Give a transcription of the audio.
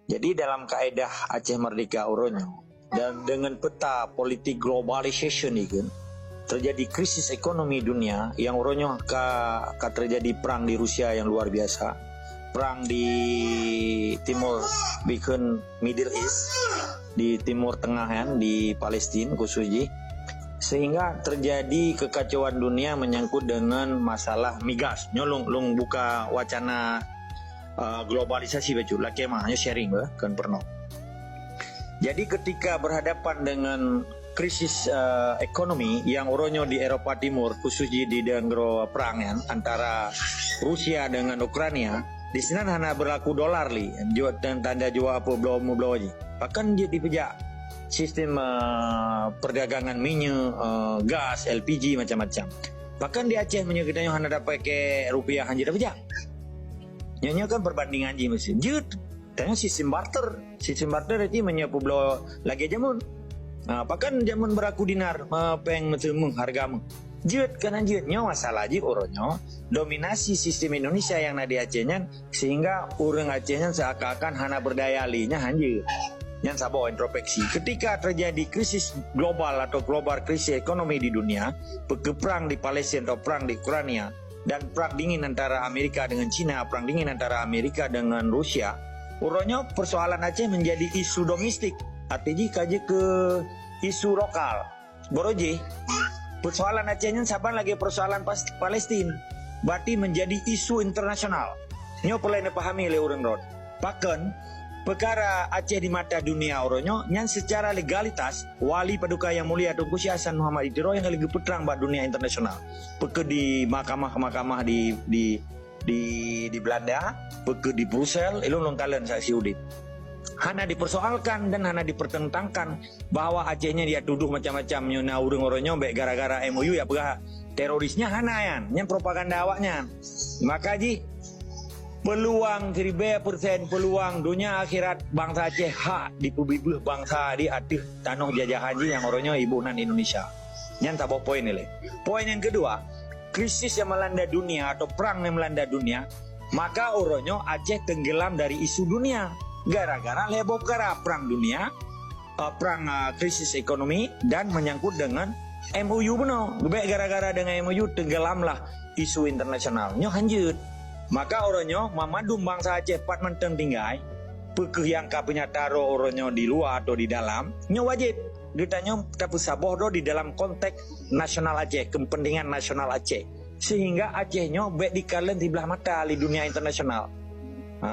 Jadi dalam kaedah Aceh Merdeka Oronyo dan dengan peta politik globalization ini kan terjadi krisis ekonomi dunia yang Oronyo terjadi perang di Rusia yang luar biasa, perang di Timur bikin Middle East di Timur Tengah kan, di Palestina khususnya, sehingga terjadi kekacauan dunia menyangkut dengan masalah migas. Nyolong buka wacana globalisasi baju laki mahnya sharing kan pernah. Jadi ketika berhadapan dengan krisis ekonomi yang Oronyo di Eropa Timur khususnya di negara perang ya, antara Rusia dengan Ukraina, di sana hanya berlaku dolar li, dan tanda jual apa belum aja. Bahkan dia dipejak sistem perdagangan minyak, gas, LPG macam-macam. Bahkan di Aceh menyebutnya hanya dapat pakai rupiah hanya dapat pejak. Nyonya kan perbandingan je mesin. Jut, tanya sistem barter itu menyapu belau lagi jamun. Bahkan jamun beraku dinar, peng macam harga mu. Jut kan jut nyo masalah je Oronyo dominasi sistem Indonesia yang nadi Acehnya sehingga orang Acehnya seakan-akan hana berdaya linya hanya. Yang sabo introspeksi. Ketika terjadi krisis global atau global krisis ekonomi di dunia, perang di Palestina atau perang di Ukraina, dan perang dingin antara Amerika dengan Cina, perang dingin antara Amerika dengan Rusia, Oronyo persoalan Aceh menjadi isu domestik, artinya kaji ke isu lokal. Boroje, persoalan Acehnya saban lagi persoalan Palestina, berarti menjadi isu internasional. Nyo perlu dipahami oleh orang rod. Bahkan perkara Aceh di mata dunia Oronyo yang secara legalitas Wali Paduka Yang Mulia Tunku Syekh Hasan Muhammad Idiro yang lagi putrang buat dunia internasional. Peke di mahkamah di Belanda, peke di Brussel, ilung kalian saksi udit. Hana dipersoalkan dan hana dipertentangkan bahwa Acehnya dia tuduh macam-macam nyona urang Oronyo baik gara-gara MOU ya pegah terorisnya hana yan, yang propaganda awaknya. Maka peluang 1000% peluang dunia akhirat bangsa Aceh hak di pubibih bangsa di aduh tanah jajahan yang Oronyo ibunan Indonesia. Yang tak bawa poin ini. Poin yang kedua, krisis yang melanda dunia atau perang yang melanda dunia, maka Oronyo Aceh tenggelam dari isu dunia gara-gara heboh perkara perang dunia, perang krisis ekonomi dan menyangkut dengan MOU benar. Gara-gara dengan MOU tenggelamlah isu internasional. Nyo hanjut. Maka Oronyo mamadum bangsa Aceh pat menteng tinggai pekeh yang punya taro Oronyo di luar atau di dalam nyo wajib ditanya tapi saboh do di dalam konteks nasional Aceh, kepentingan nasional Aceh, sehingga Aceh nyo baik dikalen di belah mata di dunia internasional.